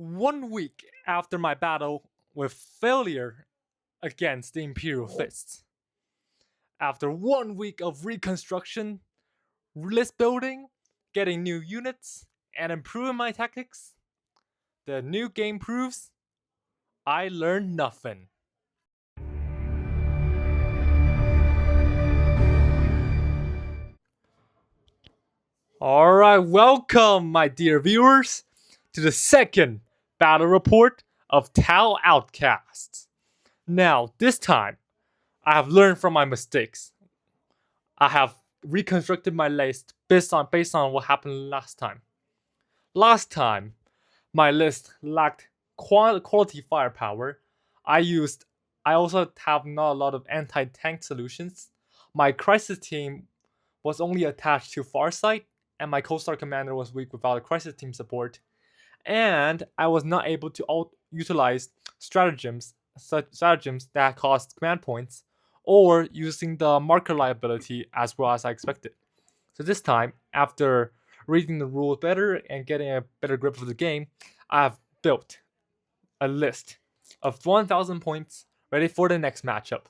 1 week after my battle with failure against the Imperial Fists. After 1 week of reconstruction, list building, getting new units, and improving my tactics, the new game proves I learned nothing. Alright, welcome, my dear viewers, to the second battle report of Tau Outcasts. Now, this time, I have learned from my mistakes. I have reconstructed my list based on what happened last time. Last time, my list lacked quality firepower. I also have not a lot of anti-tank solutions. My crisis team was only attached to Farsight, and my co-star commander was weak without a crisis team support. And I was not able to utilize stratagems that cost command points, or using the marker liability as well as I expected. So this time, after reading the rules better and getting a better grip of the game, I have built a list of 1,000 points ready for the next matchup.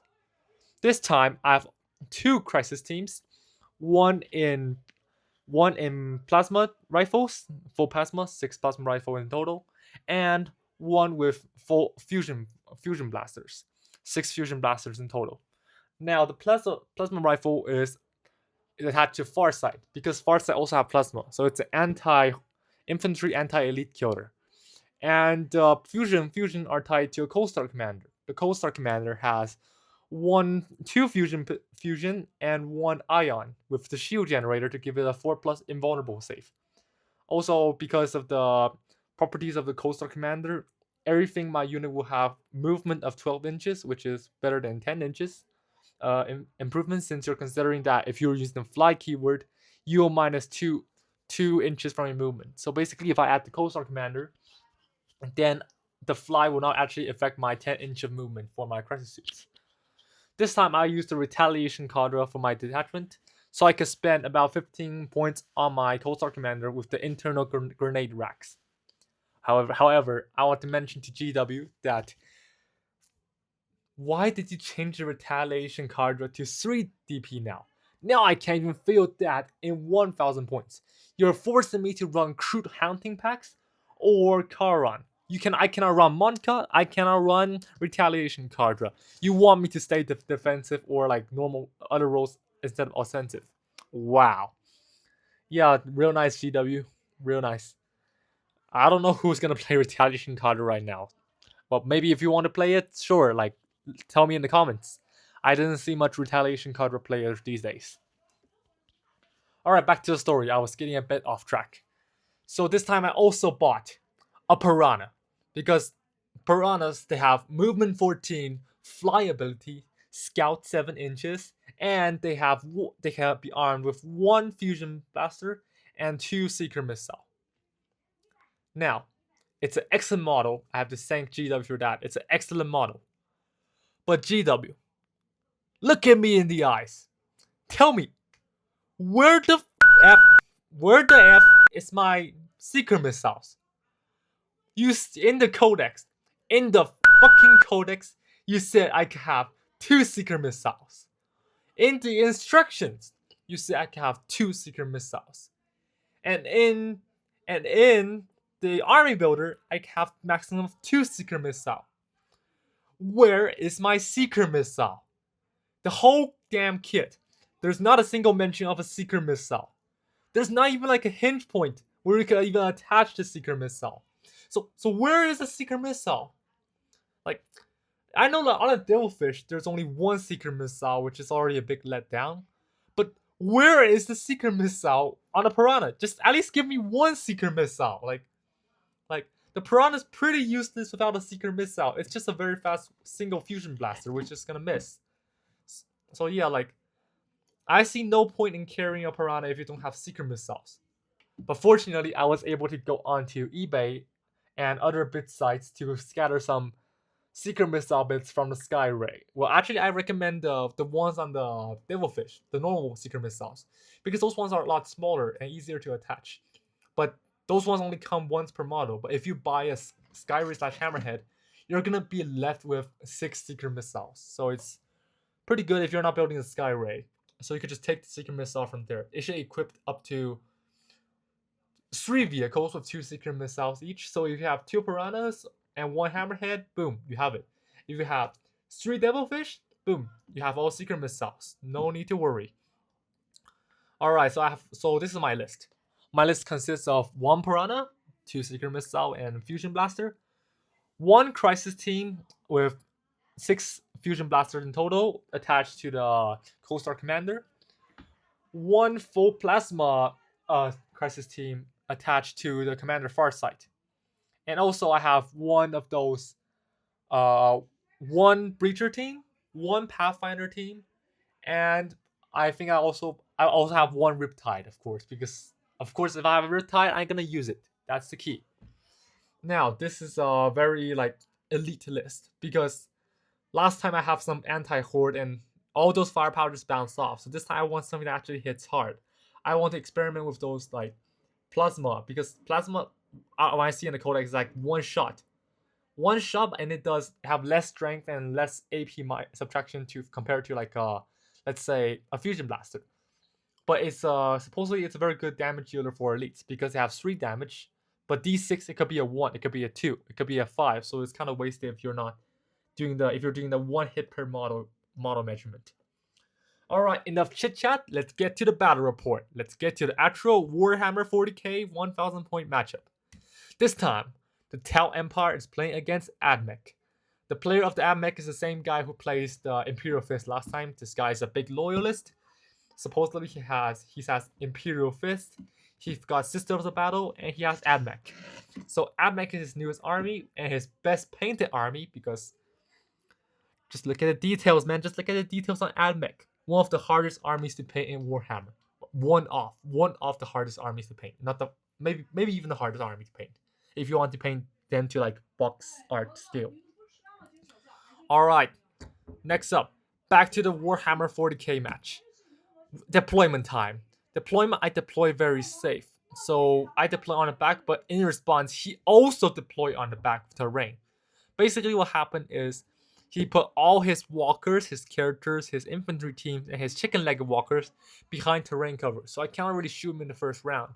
This time, I have two crisis teams, one in plasma rifles, full plasma, 6 plasma rifle in total, and one with full fusion blasters, 6 fusion blasters in total. Now the plasma rifle is attached to Farsight because Farsight also have plasma, so it's an anti-infantry, anti-elite killer. And fusion are tied to a co-star commander. The co-star commander has two fusion and one ion with the shield generator to give it a 4+ invulnerable save. Also, because of the properties of the co-star commander, everything my unit will have movement of 12 inches, which is better than 10 inches. Improvement, since you're considering that if you're using the fly keyword, you'll minus 2 inches from your movement. So basically, if I add the co-star commander, then the fly will not actually affect my 10 inch of movement for my crisis suits. This time I used the retaliation cadre for my detachment, so I could spend about 15 points on my co-star commander with the internal grenade racks. However, I want to mention to GW that why did you change the retaliation cadre to 3 DP now? Now I can't even feel that in 1,000 points. You're forcing me to run crude hunting packs or Charon. I cannot run Monka, I cannot run retaliation cadre. You want me to stay defensive or like normal other roles instead of offensive. Wow. Yeah, real nice GW. Real nice. I don't know who's gonna play retaliation cadre right now. But maybe if you want to play it, sure, like tell me in the comments. I didn't see much retaliation cadre players these days. Alright, back to the story. I was getting a bit off track. So this time I also bought a piranha, because piranhas, they have movement 14, fly ability, scout 7 inches, and they can be armed with 1 fusion blaster and 2 seeker missile. Now, it's an excellent model. I have to thank GW for that. It's an excellent model. But GW, look at me in the eyes. Tell me, where the F is my seeker missiles? In the codex, you said I could have 2 seeker missiles. In the instructions, you said I could have 2 seeker missiles. And in the army builder, I can have maximum of 2 seeker missile. Where is my seeker missile? The whole damn kit, there's not a single mention of a seeker missile. There's not even like a hinge point where we could even attach the seeker missile. So where is the seeker missile? Like, I know that on a devilfish, there's only 1 seeker missile, which is already a big letdown. But where is the seeker missile on a piranha? Just at least give me 1 seeker missile. Like the piranha's pretty useless without a seeker missile. It's just a very fast single fusion blaster, which is gonna miss. So yeah, like, I see no point in carrying a piranha if you don't have seeker missiles. But fortunately, I was able to go onto eBay and other bit sites to scatter some seeker missile bits from the Sky Ray. Well, actually, I recommend the ones on the devilfish, the normal seeker missiles, because those ones are a lot smaller and easier to attach. But those ones only come once per model. But if you buy Skyray slash Hammerhead, you're gonna be left with 6 Secret Missiles. So it's pretty good if you're not building a Skyray. So you could just take the Secret Missile from there. It should equip up to 3 vehicles with 2 Secret Missiles each. So if you have 2 Piranhas and 1 Hammerhead, boom, you have it. If you have 3 Devilfish, boom, you have all Secret Missiles. No need to worry. Alright, so this is my list. My list consists of 1 Piranha, 2 Secret Missile and Fusion Blaster, 1 Crisis Team with 6 Fusion Blasters in total attached to the Cold Star Commander, 1 full Plasma Crisis Team attached to the Commander Farsight, and also I have one of those 1 Breacher team, 1 Pathfinder team, and I think I also have 1 Riptide, of course, because of course if I have a Riptide, I'm gonna use it. That's the key. Now this is a very like elite list because last time I have some anti-horde and all those firepower just bounce off. So this time I want something that actually hits hard. I want to experiment with those like plasma, because plasma when I see in the codex is like one shot, and it does have less strength and less AP subtraction to compared to like let's say a fusion blaster. But it's supposedly it's a very good damage dealer for elites because it has 3 damage. But D6 it could be a 1, it could be a 2, it could be a 5. So it's kind of wasted if you're not doing the 1 hit per model measurement. Alright, enough chit chat. Let's get to the battle report. Let's get to the actual Warhammer 40k 1000 point matchup. This time, the Tau Empire is playing against AdMech. The player of the AdMech is the same guy who plays the Imperial Fist last time. This guy is a big loyalist. Supposedly he has Imperial Fist, he's got Sister of the Battle, and he has AdMech. So AdMech is his newest army and his best painted army because just look at the details, man. Just look at the details on AdMech. One of the hardest armies to paint in Warhammer. One of the hardest armies to paint. Not the maybe even the hardest army to paint. If you want to paint them to like box art scale. Alright. Next up. Back to the Warhammer 40k match. Deployment time. I deploy very safe. So I deploy on the back, but in response, he also deployed on the back of terrain. Basically what happened is he put all his walkers, his characters, his infantry teams, and his chicken-legged walkers behind terrain cover. So I can't really shoot him in the first round.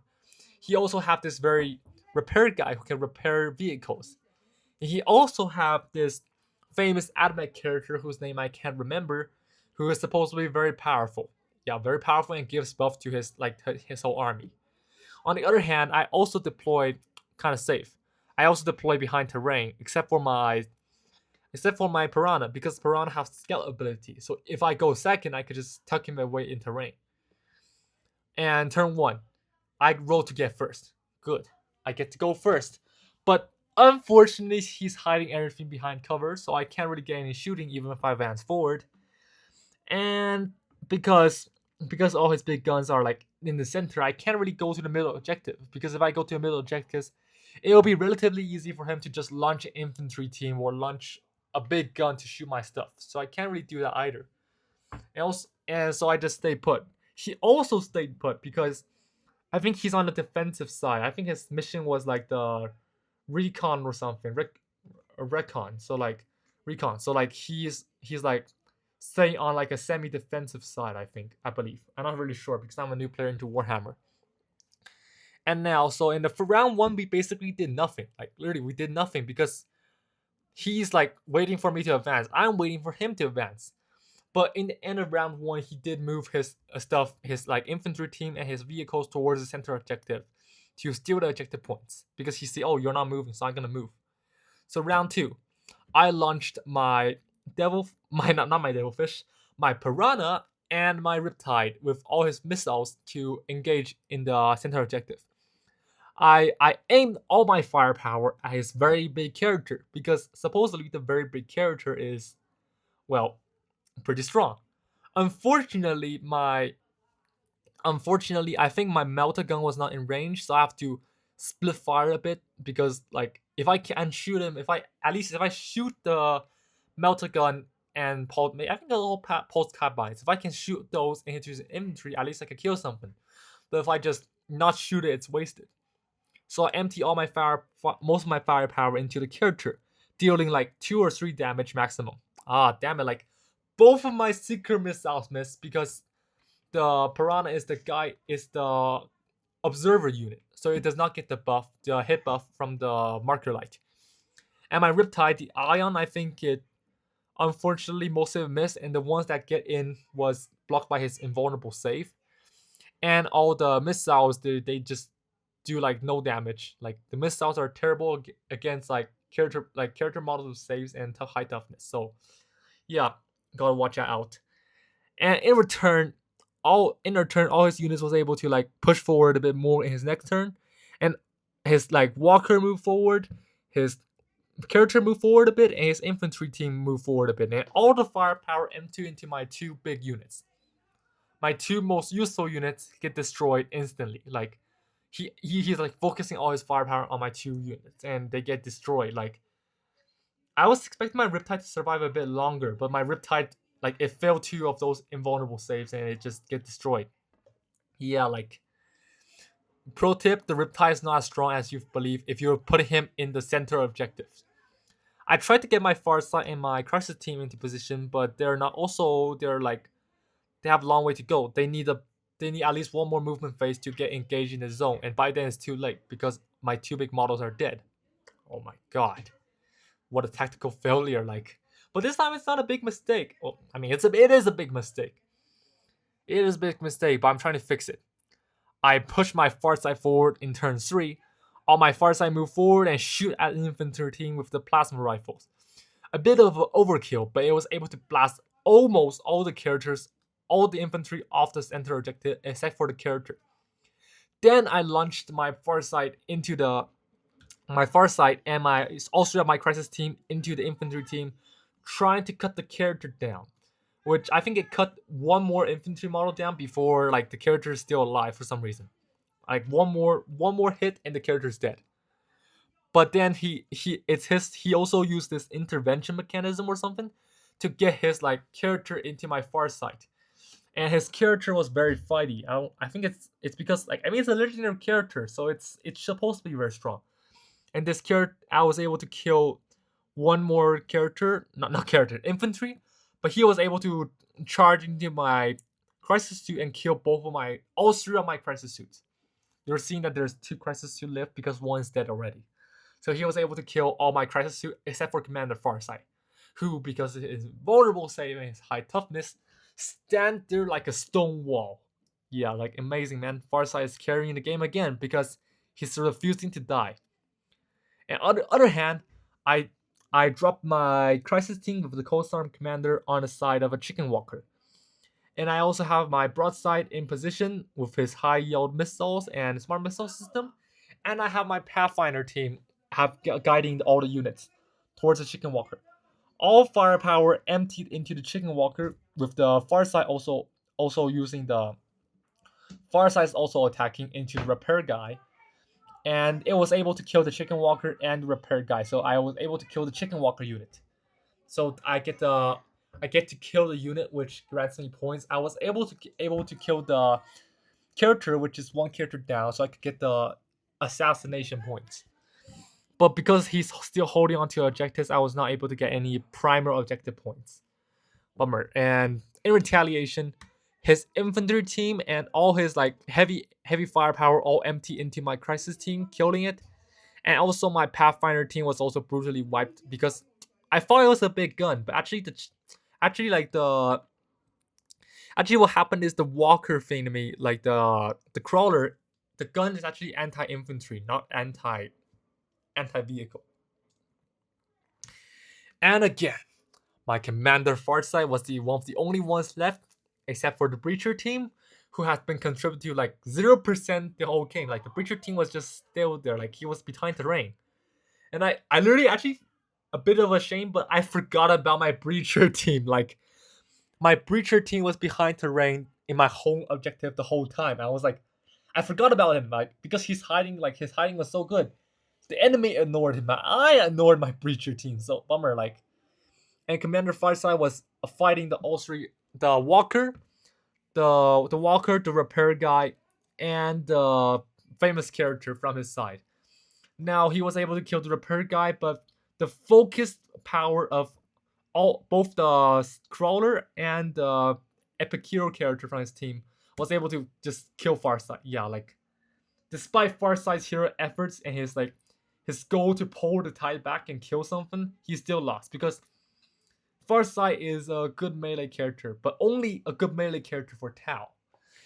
He also have this very repair guy who can repair vehicles. And he also have this famous AdMech character whose name I can't remember, who is supposed to be very powerful. Yeah, very powerful and gives buff to his whole army. On the other hand, I also deployed kind of safe. I also deploy behind terrain, except for my Piranha, because Piranha has scout ability. So if I go second, I could just tuck him away in terrain. And turn 1, I roll to get first. Good, I get to go first. But unfortunately, he's hiding everything behind cover, so I can't really get any shooting even if I advance forward. And because all his big guns are like in the center, I can't really go to the middle objective, because if I go to the middle objectives, it'll be relatively easy for him to just launch an infantry team or launch a big gun to shoot my stuff. So I can't really do that either. And so I just stayed put. He also stayed put because I think he's on the defensive side. I think his mission was like the recon or something. Recon. So like recon. So like he's like staying on like a semi-defensive side, I believe. I'm not really sure because I'm a new player into Warhammer. And now, so in the round 1, we basically did nothing. Like literally, we did nothing because he's like waiting for me to advance. I'm waiting for him to advance. But in the end of round 1, he did move his stuff, his like infantry team and his vehicles towards the center objective to steal the objective points, because he see, oh, you're not moving, so I'm gonna move. So round 2, I launched my my Piranha and my Riptide with all his missiles to engage in the center objective. I aimed all my firepower at his very big character, because supposedly the very big character is, well, pretty strong. Unfortunately, I think my melter gun was not in range, so I have to split fire a bit, because like if I can shoot him, if I shoot the melter gun and I think the little pulse carbines, if I can shoot those into his infantry, at least I can kill something. But if I just not shoot it, it's wasted. So I empty all my most of my firepower into the character, dealing like 2 or 3 damage maximum. Ah, damn it! Like both of my seeker missiles miss because the piranha is the observer unit, so it does not get the hit buff from the marker light. And my Riptide, the Ion, I think it unfortunately most of it missed, and the ones that get in was blocked by his invulnerable save. And all the missiles, they just do like no damage. Like the missiles are terrible against character models with saves and high toughness. So yeah, gotta watch out. And in return, all his units was able to like push forward a bit more in his next turn, and his like Walker moved forward, his character moved forward a bit, and his infantry team moved forward a bit, and all the firepower emptied into my 2 big units. My 2 most useful units get destroyed instantly. Like he's like focusing all his firepower on my 2 units, and they get destroyed. Like I was expecting my Riptide to survive a bit longer, but my Riptide like it failed 2 of those invulnerable saves, and it just get destroyed. Yeah, like pro tip: the Riptide is not as strong as you believe if you're putting him in the center objectives. I tried to get my Farsight and my Crisis team into position, but they're not. Also, they have a long way to go. They need at least one more movement phase to get engaged in the zone, and by then it's too late because my 2 big models are dead. Oh my god, what a tactical failure! Like, but this time it's not a big mistake. Well, I mean, it is a big mistake. It is a big mistake, but I'm trying to fix it. I push my Farsight forward in turn 3. All my Farsight move forward and shoot at the infantry team with the plasma rifles. A bit of overkill, but it was able to blast almost all the characters, all the infantry off the center objective except for the character. Then I launched my Farsight and my Crisis team into the infantry team, trying to cut the character down. Which I think it cut one more infantry model down before like the character is still alive for some reason. Like one more hit and the character is dead. But then he also used this intervention mechanism or something to get his like character into my Farsight. And his character was very fighty. I think it's because like I mean it's a legendary character, so it's supposed to be very strong. And this character, I was able to kill one more character, not character, infantry, but he was able to charge into my crisis suit and kill all 3 of my crisis suits. You're seeing that there's 2 crisis suits left because one is dead already. So he was able to kill all my crisis suit except for Commander Farsight, who, because of his vulnerable save and his high toughness, stand there like a stone wall. Yeah, like amazing, man. Farsight is carrying the game again because he's refusing to die. And on the other hand, I dropped my crisis team with the Cold Storm Commander on the side of a Chicken Walker. And I also have my Broadside in position with his high yield missiles and smart missile system. And I have my Pathfinder team guiding all the units towards the Chicken Walker. All firepower emptied into the Chicken Walker, with the Farsight also using the Farsight also attacking into the Repair Guy, and it was able to kill the Chicken Walker and the Repair Guy. So I was able to kill the Chicken Walker unit. So I get to kill the unit, which grants me points. I was able to kill the character, which is 1 character down, so I could get the assassination points. But because he's still holding on to objectives, I was not able to get any primer objective points. Bummer. And in retaliation, his infantry team and all his like heavy firepower all empty into my crisis team, killing it. And also my Pathfinder team was also brutally wiped because I thought it was a big gun, but actually what happened is the Walker thing to me, like the crawler, the gun is actually anti-infantry, not anti-vehicle. And again, my Commander Farsight was one of the only ones left, except for the Breacher team, who has been contributing to like 0% the whole game. Like the Breacher team was just still there, like he was behind terrain. And I literally actually a bit of a shame, but I forgot about my Breacher team. Like my Breacher team was behind terrain in my home objective the whole time. I was like, I forgot about him, like because his hiding was so good. The enemy ignored him. I ignored my Breacher team. So bummer, like. And Commander Farsight was fighting the Walker, the Walker, the Repair Guy, and the famous character from his side. Now he was able to kill the repair guy, but the focused power of both the crawler and the epic hero character from his team was able to just kill Farsight. Yeah, like despite Farsight's hero efforts and his goal to pull the tide back and kill something, he still lost because Farsight is a good melee character, but only a good melee character for Tao.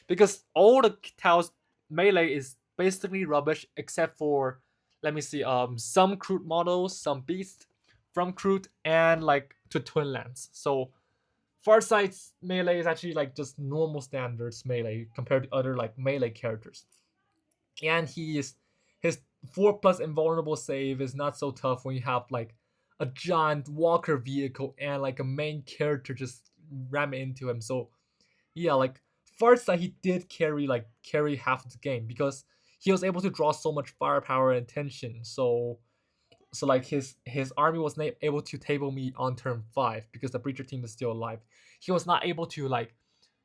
Because all the Tao's melee is basically rubbish except for, let me see, some crude models, some beasts from crude, and like to twin lance. So Farsight's melee is actually like just normal standards melee compared to other like melee characters. And his 4+ invulnerable save is not so tough when you have like a giant walker vehicle and like a main character just ram into him. So yeah, like Farsight he did carry half of the game because he was able to draw so much firepower and attention. So like his army was not able to table me on turn 5 because the breacher team is still alive. He was not able to like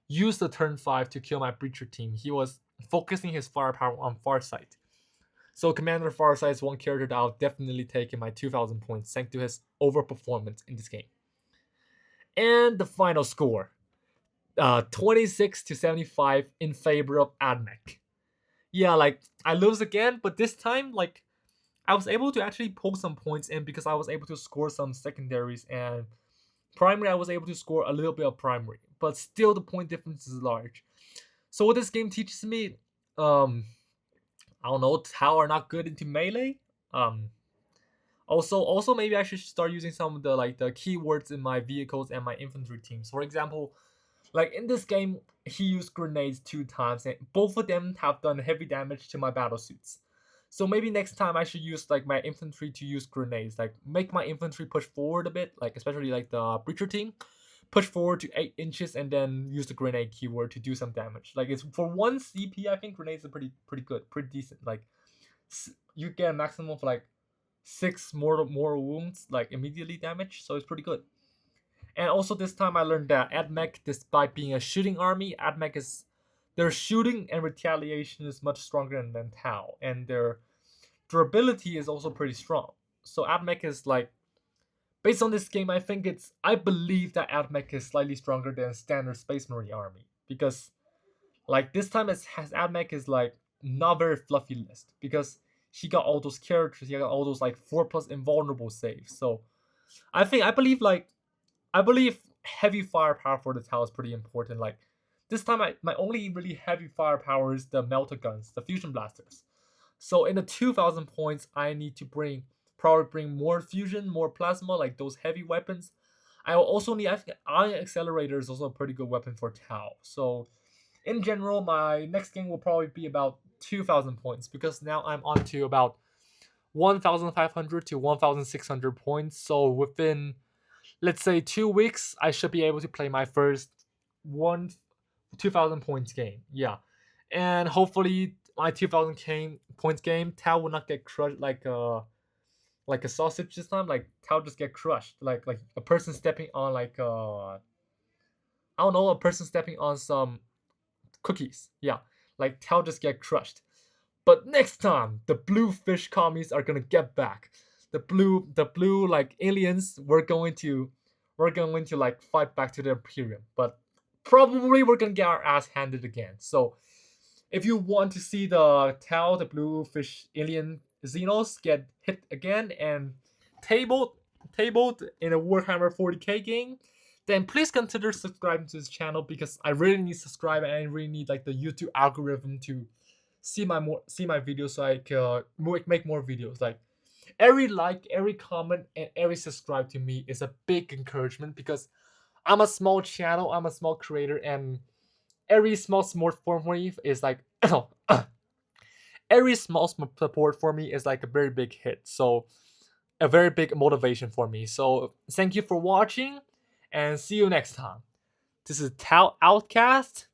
use the turn 5 to kill my breacher team. He was focusing his firepower on Farsight. So Commander Farsight is one character that I'll definitely take in my 2,000 points thanks to his overperformance in this game. And the final score, 26-75 in favor of AdMech. Yeah, like I lose again, but this time like I was able to actually pull some points in because I was able to score some secondaries, and primary I was able to score a little bit of primary, but still the point difference is large. So what this game teaches me, I don't know, Tau are not good into melee. Also maybe I should start using some of the the keywords in my vehicles and my infantry teams. For example, like in this game, he used grenades 2 times, and both of them have done heavy damage to my battle suits. So maybe next time I should use like my infantry to use grenades, like make my infantry push forward a bit, like especially like the breacher team, push forward to 8 inches and then use the grenade keyword to do some damage. Like it's for 1 CP, I think grenades are pretty good, pretty decent. Like you get a maximum of like 6 mortal wounds, like immediately damage, so it's pretty good. And also this time I learned that AdMech, despite being a shooting army, AdMech is their shooting and retaliation is much stronger than Tau, and their durability is also pretty strong. So AdMech is like, based on this game, I believe that AdMech is slightly stronger than standard Space Marine army because like this time AdMech is like not very fluffy list because he got all those characters, he got all those like 4+ invulnerable saves. So I believe heavy firepower for the Tau is pretty important. Like this time, my only really heavy firepower is the melter guns, the fusion blasters. So in the 2,000 points, I need to probably bring more fusion, more plasma, like those heavy weapons. I will also need, I think Ion Accelerator is also a pretty good weapon for Tau. So in general, my next game will probably be about 2,000 points because now I'm on to about 1,500 to 1,600 points. So within, let's say 2 weeks, I should be able to play my first 2,000 points game. Yeah, and hopefully my 2,000 points game, Tau will not get crushed like a sausage this time. Like Tau just get crushed, like a person stepping on like I don't know, a person stepping on some cookies. Yeah, like Tau just get crushed. But next time, the blue fish commies are gonna get back. The blue like aliens, we're going to like fight back to the Imperium. But probably we're gonna get our ass handed again. So if you want to see the Tau, the blue fish alien Xenos get hit again and tabled in a Warhammer 40k game, then please consider subscribing to this channel because I really need to subscribe and I really need like the YouTube algorithm to see my videos so I can make more videos. Like every like, every comment, and every subscribe to me is a big encouragement because I'm a small channel, I'm a small creator, and every small support for me is like every small support for me is like a very big hit. So a very big motivation for me. So thank you for watching and see you next time. This is Tau Outcast